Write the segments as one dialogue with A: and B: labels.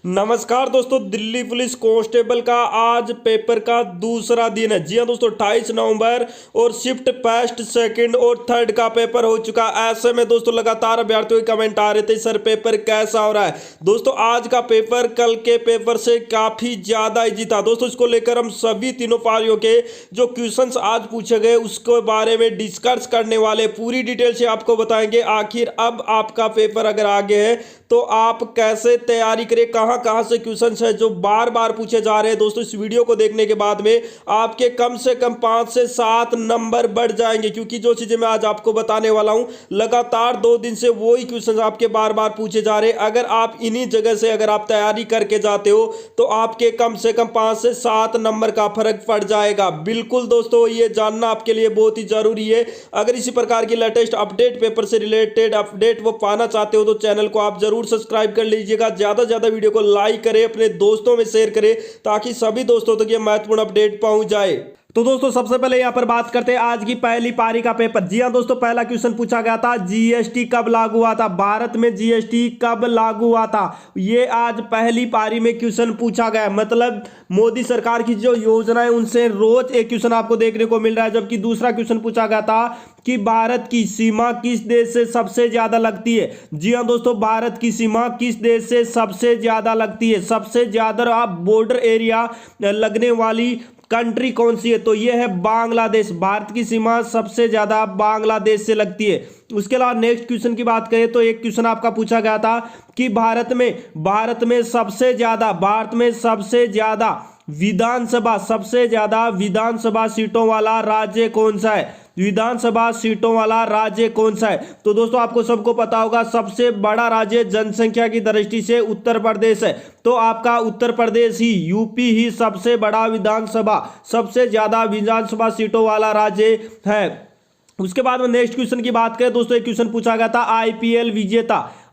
A: नमस्कार दोस्तों, Delhi police constable का आज पेपर का दूसरा दिन है। जी हाँ दोस्तों, 28 नवंबर और शिफ्ट फर्स्ट सेकंड और थर्ड का पेपर हो चुका। ऐसे में दोस्तों लगातार अभ्यर्थियों के कमेंट आ रहे थे, सर पेपर कैसा हो रहा है। दोस्तों आज का पेपर कल के पेपर से काफी ज्यादा इजी था। दोस्तों इसको लेकर हम सभी तीनों पारियों के जो क्वेश्चंस आज पूछे गए उसके बारे में डिस्कस करने वाले, पूरी डिटेल से आपको बताएंगे। आखिर अब आपका पेपर अगर आगे है तो आप कैसे तैयारी करें, कहां कहां से क्वेश्चंस है जो बार बार पूछे जा रहे हैं। दोस्तों इस वीडियो को देखने के बाद में आपके कम से कम 5 से 7 नंबर बढ़ जाएंगे, क्योंकि जो चीजें मैं आज आपको बताने वाला हूं लगातार 2 दिन से वही क्वेश्चंस आपके बार बार पूछे जा रहे हैं। अगर आप इन्हीं जगह से अगर आप तैयारी करके जाते हो तो आपके कम से कम 5 से 7 नंबर का फर्क पड़ जाएगा। बिल्कुल दोस्तों, ये जानना आपके लिए बहुत ही जरूरी है। अगर इसी प्रकार की लेटेस्ट अपडेट, पेपर से रिलेटेड अपडेट वो पाना चाहते हो तो चैनल को आप जरूर सब्सक्राइब कर लीजिएगा। ज्यादा से ज्यादा वीडियो को लाइक करें, अपने दोस्तों में शेयर करें, ताकि सभी दोस्तों तक ये महत्वपूर्ण अपडेट पहुंच जाए। तो दोस्तों सबसे पहले यहां पर बात करते हैं आज की पहली पारी का पेपर। जी हां दोस्तों, पहला क्वेश्चन पूछा गया था, जीएसटी कब लागू हुआ था, भारत में जीएसटी कब लागू हुआ था। ये आज पहली पारी में क्वेश्चन पूछा गया। मतलब मोदी सरकार की जो योजना है उनसे रोज एक क्वेश्चन आपको देखने को मिल रहा है। जबकि दूसरा क्वेश्चन पूछा गया था कि भारत की सीमा किस देश से सबसे ज्यादा लगती है। जी हां दोस्तों, भारत की सीमा किस देश से सबसे ज्यादा लगती है, सबसे ज्यादा आप बॉर्डर एरिया लगने वाली कंट्री कौन सी है, तो यह है बांग्लादेश। भारत की सीमा सबसे ज्यादा बांग्लादेश से लगती है। उसके अलावा नेक्स्ट क्वेश्चन की बात करें तो एक क्वेश्चन आपका पूछा गया था कि भारत में सबसे ज्यादा विधानसभा सीटों वाला राज्य कौन सा है। विधानसभा सीटों वाला राज्य कौन सा है, तो दोस्तों आपको सबको पता होगा सबसे बड़ा राज्य जनसंख्या की दृष्टि से उत्तर प्रदेश है। तो आपका उत्तर प्रदेश ही, यूपी ही सबसे बड़ा सबसे ज्यादा विधानसभा सीटों वाला राज्य है। उसके बाद में नेक्स्ट क्वेश्चन की बात करें दोस्तों, एक क्वेश्चन पूछा गया था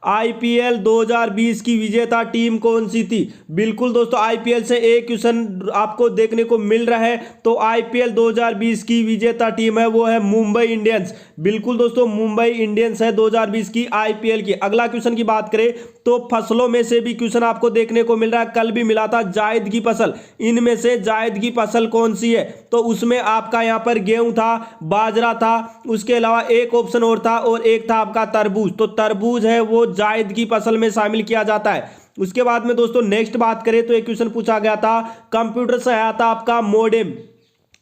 A: आईपीएल 2020 की विजेता टीम कौन सी थी। बिल्कुल दोस्तों, आईपीएल से एक क्वेश्चन आपको देखने को मिल रहा है। तो आईपीएल 2020 की विजेता टीम है वो है मुंबई इंडियंस। बिल्कुल दोस्तों, मुंबई इंडियंस है 2020 की आईपीएल की। अगला क्वेश्चन की बात करें तो फसलों में से भी क्वेश्चन आपको देखने को मिल रहा है, कल भी मिला था, जायद की फसल। इनमें से जायद की फसल कौन सी है, तो उसमें आपका यहां पर गेहूं था, बाजरा था, उसके अलावा एक ऑप्शन और था और एक था आपका तरबूज। तो तरबूज है वो जायद की फसल में शामिल किया जाता है। उसके बाद में दोस्तों नेक्स्ट बात करें तो एक क्वेश्चन पूछा गया था, कंप्यूटर से आया था आपका मोडेम।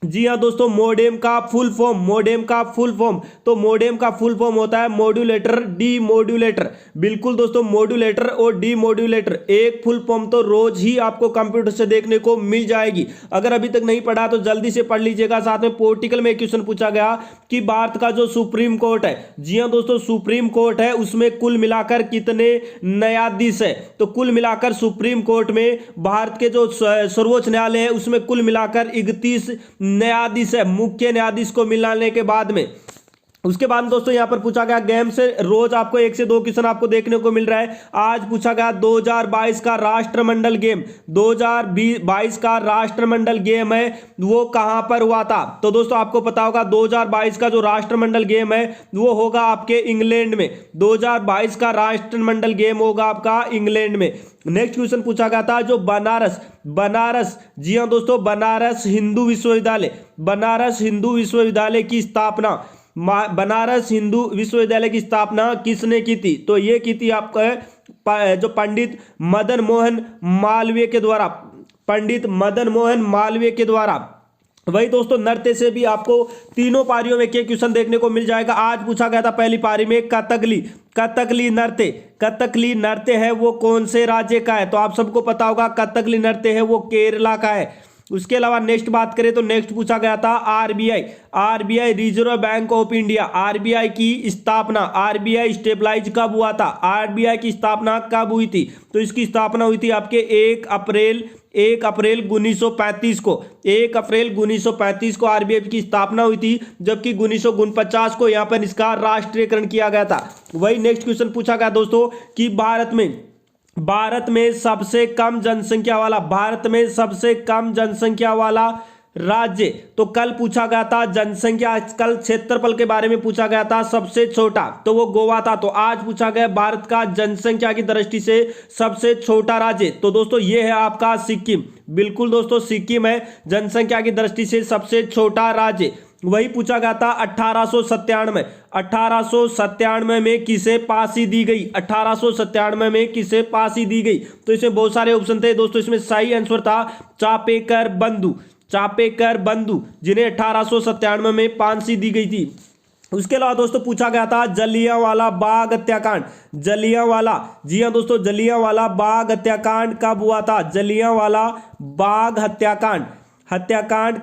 A: जी हाँ दोस्तों, मोडेम का फुल फॉर्म, तो मोडेम का फुल फॉर्म होता है मॉड्यूलेटर, डीमॉड्यूलेटर। बिल्कुल दोस्तों, मॉड्यूलेटर और डीमॉड्यूलेटर एक फुल फॉर्म तो रोज ही आपको कंप्यूटर से देखने को मिल जाएगी। अगर अभी तक नहीं पढ़ा तो जल्दी से पढ़ लीजिएगा। साथ में पॉलिटिकल में एक क्वेश्चन पूछा गया कि भारत का जो सुप्रीम कोर्ट है, जी हाँ दोस्तों सुप्रीम कोर्ट है, उसमें कुल मिलाकर कितने न्यायाधीश है। तो कुल मिलाकर सुप्रीम कोर्ट में भारत के जो सर्वोच्च न्यायालय है उसमें कुल मिलाकर 31 न्यायाधीश है, मुख्य न्यायाधीश को मिलाने के बाद में। उसके बाद दोस्तों यहां पर पूछा गया गेम से रोज आपको 1 से 2 क्वेश्चन आपको देखने को मिल रहा है। आज पूछा गया 2022 का राष्ट्रमंडल गेम, 2022 का राष्ट्रमंडल गेम है वो कहां पर हुआ था। तो दोस्तों आपको पता होगा 2022 का जो राष्ट्रमंडल गेम है वो होगा आपके इंग्लैंड में। 2022 का राष्ट्रमंडल गेम होगा आपका इंग्लैंड में। नेक्स्ट क्वेश्चन पूछा गया था जो बनारस, जी हां दोस्तों, बनारस हिंदू विश्वविद्यालय की स्थापना किसने की थी, तो ये की थी आपका जो पंडित मदन मोहन मालवीय के द्वारा। वही दोस्तों नृत्य से भी आपको तीनों पारियों में क्वेश्चन देखने को मिल जाएगा। आज पूछा गया था पहली पारी में कथकली नृत्य है वो कौन से राज्य का है, तो आप सबको पता होगा कथकली नृत्य है वो केरला का है। उसके अलावा नेक्स्ट बात करें तो नेक्स्ट पूछा गया था RBI reserve bank of India, RBI की स्थापना, आरबीआई स्टेबलाइज कब हुआ था, आरबीआई की स्थापना कब हुई थी। तो इसकी स्थापना हुई थी आपके 1 अप्रैल 1935 को, 1 अप्रैल 1935 को आरबीआई की स्थापना हुई थी। जबकि 1949 को यहां पर इसका राष्ट्रीयकरण किया गया था। वही नेक्स्ट क्वेश्चन पूछा गया दोस्तों कि भारत में सबसे कम जनसंख्या वाला राज्य। तो कल पूछा गया था जनसंख्या, कल क्षेत्रफल के बारे में पूछा गया था, सबसे छोटा तो वो गोवा था। तो आज पूछा गया भारत का जनसंख्या की दृष्टि से सबसे छोटा राज्य, तो दोस्तों ये है आपका सिक्किम। बिल्कुल दोस्तों सिक्किम है जनसंख्या की दृष्टि से सबसे छोटा राज्य। वही पूछा गया था 1897 में किसे फांसी दी गई, 1897 में किसे फांसी दी गई। तो इसमें बहुत सारे ऑप्शन थे दोस्तों, इसमें सही आंसर था चापेकर बंधु, चापेकर बंधु, जिन्हें 1897 में फांसी दी गई थी। उसके अलावा दोस्तों पूछा गया था जलियांवाला बाग हत्याकांड, जलियांवाला, जी हाँ दोस्तों, जलियांवाला बाग हत्याकांड कब हुआ था, जलियांवाला बाग हत्याकांड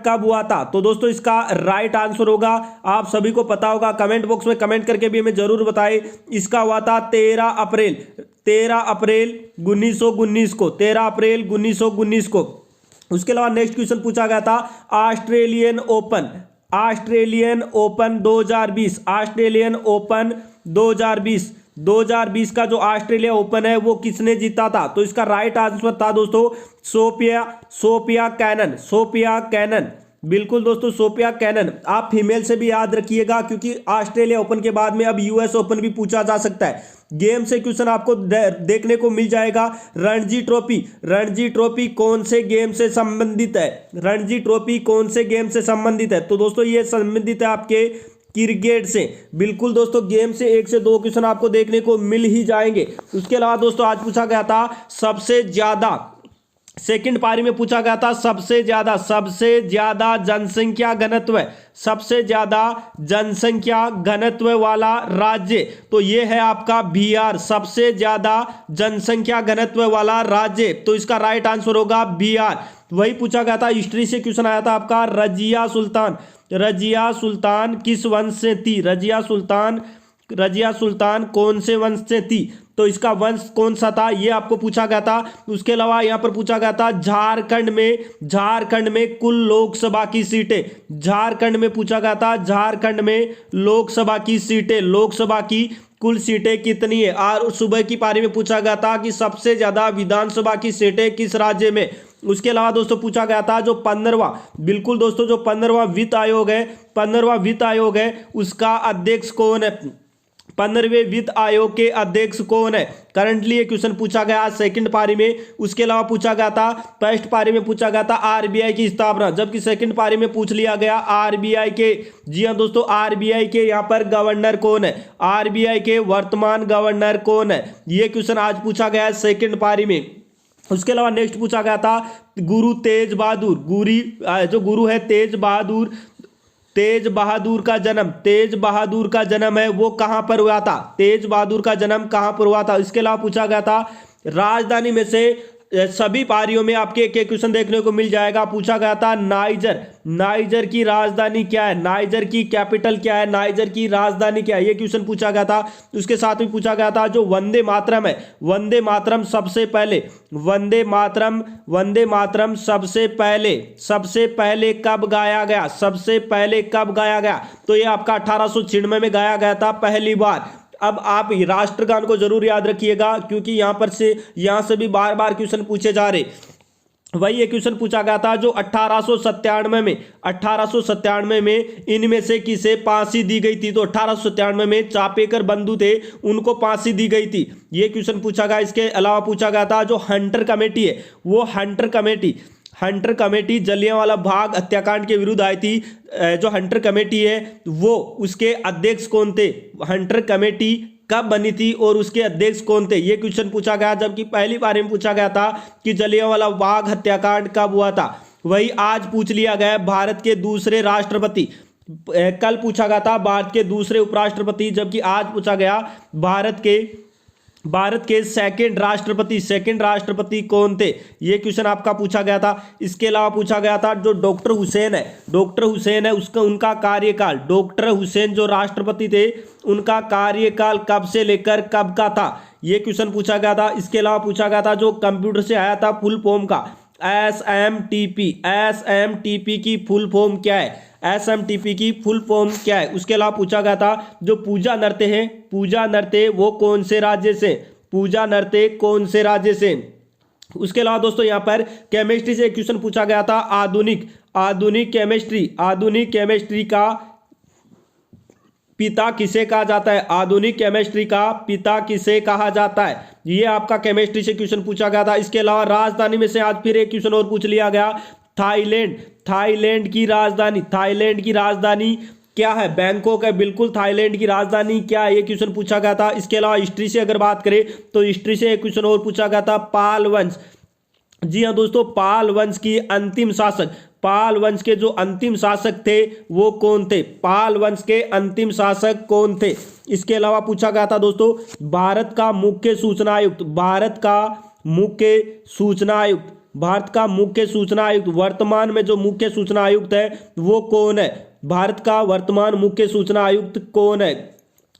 A: कब हुआ था। तो दोस्तों इसका राइट आंसर होगा, आप सभी को पता होगा, कमेंट बॉक्स में कमेंट करके भी हमें जरूर बताएं। इसका हुआ था 13 अप्रैल 1919 को, 13 अप्रैल 1919 को। उसके अलावा नेक्स्ट क्वेश्चन पूछा गया था ऑस्ट्रेलियन ओपन 2020, ऑस्ट्रेलियन ओपन 2020 का जो ऑस्ट्रेलिया ओपन है वो किसने जीता था। तो इसका राइट आंसर था दोस्तों सोफिया कैनन। बिल्कुल दोस्तों सोफिया कैनन। आप फीमेल से भी याद रखिएगा, क्योंकि ऑस्ट्रेलिया ओपन के बाद में अब यूएस ओपन भी पूछा जा सकता है। गेम से क्वेश्चन आपको देखने को मिल जाएगा। रणजी ट्रॉफी कौन से गेम से संबंधित है, रणजी ट्रॉफी कौन से गेम से संबंधित है। तो दोस्तों ये संबंधित है आपके क्रिकेट से। बिल्कुल दोस्तों गेम से 1 से 2 क्वेश्चन आपको देखने को मिल ही जाएंगे। उसके अलावा दोस्तों आज पूछा गया था सबसे ज्यादा, सेकंड पारी में पूछा गया था सबसे ज्यादा जनसंख्या घनत्व, सबसे ज्यादा जनसंख्या घनत्व वाला राज्य। तो ये है आपका बिहार, सबसे ज्यादा जनसंख्या घनत्व वाला राज्य। तो इसका राइट आंसर होगा बिहार। वही पूछा गया था, हिस्ट्री से क्वेश्चन आया था आपका रजिया सुल्तान किस वंश से थी, रजिया सुल्तान कौन से वंश से थी। तो इसका वंश कौन सा था ये आपको पूछा गया था। उसके अलावा यहां पर पूछा गया था झारखंड में कुल लोकसभा की सीटें, झारखंड में पूछा गया था झारखंड में लोकसभा की कुल सीटें कितनी है। और सुबह की पारी में पूछा गया था कि सबसे ज्यादा विधानसभा की सीटें किस राज्य में। उसके अलावा दोस्तों पूछा गया था जो 15वां, बिल्कुल दोस्तों जो 15वां वित्त आयोग है उसका अध्यक्ष कौन है, 15वें वित्त आयोग के अध्यक्ष कौन है। करंटली ये क्वेश्चन पूछा गया सेकंड पारी में। उसके अलावा पूछा गया था फर्स्ट पारी में पूछा गया था आरबीआई की स्थापना, जबकि सेकंड पारी में पूछ लिया गया आरबीआई के, जी हां दोस्तों, आरबीआई के यहाँ पर गवर्नर कौन है, आरबीआई के वर्तमान गवर्नर कौन है। ये क्वेश्चन आज पूछा गया है सेकंड पारी में। उसके अलावा नेक्स्ट पूछा गया था गुरु तेज बहादुर, जो गुरु है तेज बहादुर का जन्म है वो कहां पर हुआ था, तेज बहादुर का जन्म कहां पर हुआ था। इसके अलावा पूछा गया था राजधानी में से सभी पारियों में आपके एक क्वेश्चन देखने को मिल जाएगा। पूछा गया था नाइजर की राजधानी क्या है, नाइजर की कैपिटल क्या है, नाइजर की राजधानी क्या है, ये क्वेश्चन पूछा गया था। उसके साथ में पूछा गया था जो वंदे मातरम है, वंदे मातरम सबसे पहले कब गाया गया, तो ये आपका 1896 में गाया गया था पहली बार। अब आप राष्ट्रगान को जरूर याद रखिएगा, क्योंकि यहां से भी बार बार क्वेश्चन पूछे जा रहे। वही एक क्वेश्चन पूछा गया था जो 1897 में इनमें से किसे फांसी दी गई थी। तो 1897 में चापेकर बंधु थे, उनको फांसी दी गई थी, ये क्वेश्चन पूछा गया। इसके अलावा पूछा गया था जो हंटर कमेटी है वो हंटर कमेटी जलियांवाला बाग हत्याकांड के विरुद्ध आई थी। जो हंटर कमेटी है वो उसके अध्यक्ष कौन थे, हंटर कमेटी कब बनी थी और उसके अध्यक्ष कौन थे, ये क्वेश्चन पूछा गया। जबकि पहली बार में पूछा गया था कि जलियांवाला बाग हत्याकांड कब हुआ था। वही आज पूछ लिया गया भारत के दूसरे राष्ट्रपति, कल पूछा गया था भारत के दूसरे उपराष्ट्रपति, जबकि आज पूछा गया भारत के सेकंड राष्ट्रपति कौन थे, ये क्वेश्चन आपका पूछा गया था। इसके अलावा पूछा गया था जो डॉक्टर हुसैन है उसका उनका कार्यकाल, डॉक्टर हुसैन जो राष्ट्रपति थे उनका कार्यकाल कब से लेकर कब का था, ये क्वेश्चन पूछा गया था। इसके अलावा पूछा गया था जो कंप्यूटर से आया था फुल फॉर्म का एसएमटीपी की फुल फॉर्म क्या है, एसएमटीपी की फुल फॉर्म क्या है। उसके अलावा पूछा गया था जो पूजा नृत्य वो कौन से राज्य से, उसके अलावा दोस्तों यहाँ पर केमिस्ट्री से एक क्वेश्चन पूछा गया था, आधुनिक केमिस्ट्री का पिता किसे कहा जाता है? आधुनिक केमिस्ट्री का पिता किसे कहा जाता है? ये आपका केमिस्ट्री से क्वेश्चन पूछा गया था। इसके अलावा राजधानी में से आज फिर एक क्वेश्चन और पूछ लिया गया, थाईलैंड की राजधानी क्या है? बैंकॉक है, बिल्कुल। थाईलैंड की राजधानी क्या है? ये क्वेश्चन पूछा गया था। इसके अलावा हिस्ट्री से अगर बात करें तो हिस्ट्री से एक क्वेश्चन और पूछा गया था, पाल वंश। जी हाँ दोस्तों, पाल वंश के जो अंतिम शासक थे वो कौन थे? पाल वंश के अंतिम शासक कौन थे? इसके अलावा पूछा गया था दोस्तों, भारत का मुख्य सूचना आयुक्त वर्तमान में जो मुख्य सूचना आयुक्त है वो कौन है? भारत का वर्तमान मुख्य सूचना आयुक्त कौन है?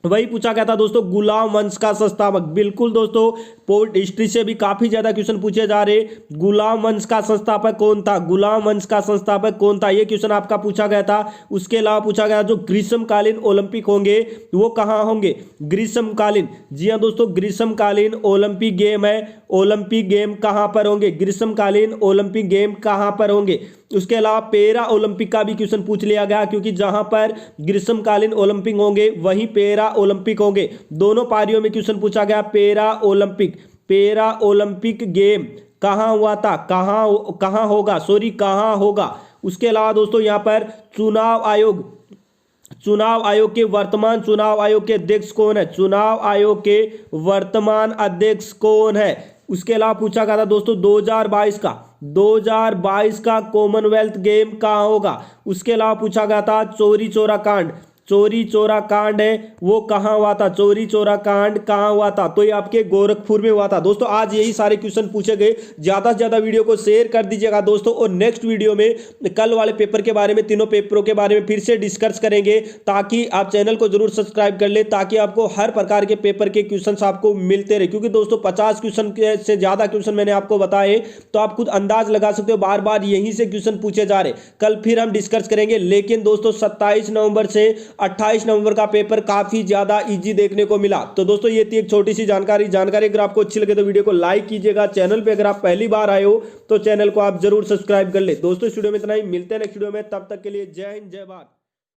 A: वही पूछा गया था दोस्तों, गुलाम वंश का संस्थापक। बिल्कुल दोस्तों, पोर्ट हिस्ट्री से भी काफी ज्यादा क्वेश्चन पूछे जा रहे। गुलाम वंश का संस्थापक कौन था? ये क्वेश्चन आपका पूछा गया था। उसके अलावा पूछा गया जो ग्रीष्मकालीन ओलंपिक होंगे वो कहाँ होंगे? ग्रीष्मकालीन, जी हाँ दोस्तों, ग्रीष्मकालीन ओलंपिक गेम है, ओलंपिक गेम कहाँ पर होंगे? ग्रीष्मकालीन ओलंपिक गेम कहाँ पर होंगे? उसके अलावा पैरा ओलंपिक का भी क्वेश्चन पूछ लिया गया, क्योंकि जहां पर ग्रीष्मकालीन ओलंपिक होंगे वहीं पैरा ओलंपिक होंगे। दोनों पारियों में क्वेश्चन पूछा गया, पैरा ओलंपिक गेम कहाँ हुआ था? कहाँ होगा? उसके अलावा दोस्तों यहाँ पर चुनाव आयोग के वर्तमान चुनाव आयोग के अध्यक्ष कौन है? चुनाव आयोग के वर्तमान अध्यक्ष कौन है? उसके अलावा पूछा गया था दोस्तों 2022 का कॉमनवेल्थ गेम कहाँ होगा? उसके अलावा पूछा गया था चोरी चोरा कांड है वो कहाँ हुआ था? चोरी चोरा कांड कहाँ हुआ था? तो ये आपके गोरखपुर में हुआ था। दोस्तों आज यही सारे क्वेश्चन पूछे गए। ज्यादा से ज्यादा वीडियो को शेयर कर दीजिएगा दोस्तों, और नेक्स्ट वीडियो में कल वाले पेपर के बारे में, तीनों पेपरों के बारे में फिर से डिस्कस करेंगे, ताकि आप चैनल को जरूर सब्सक्राइब कर ले, ताकि आपको हर प्रकार के पेपर के क्वेश्चन आपको मिलते रहे। क्योंकि दोस्तों 50 क्वेश्चन से ज्यादा क्वेश्चन मैंने आपको बताए, तो आप खुद अंदाज लगा सकते हो, बार बार यहीं से क्वेश्चन पूछे जा रहे। कल फिर हम डिस्कस करेंगे। लेकिन दोस्तों 27 नवंबर से 28 नवंबर का पेपर काफी ज्यादा इजी देखने को मिला। तो दोस्तों ये थी एक छोटी सी जानकारी अगर आपको अच्छी लगे तो वीडियो को लाइक कीजिएगा। चैनल पे अगर आप पहली बार आए हो तो चैनल को आप जरूर सब्सक्राइब कर ले। दोस्तों इस वीडियो में इतना ही, मिलते हैं नेक्स्ट वीडियो में, तब तक के लिए जय हिंद जय भारत।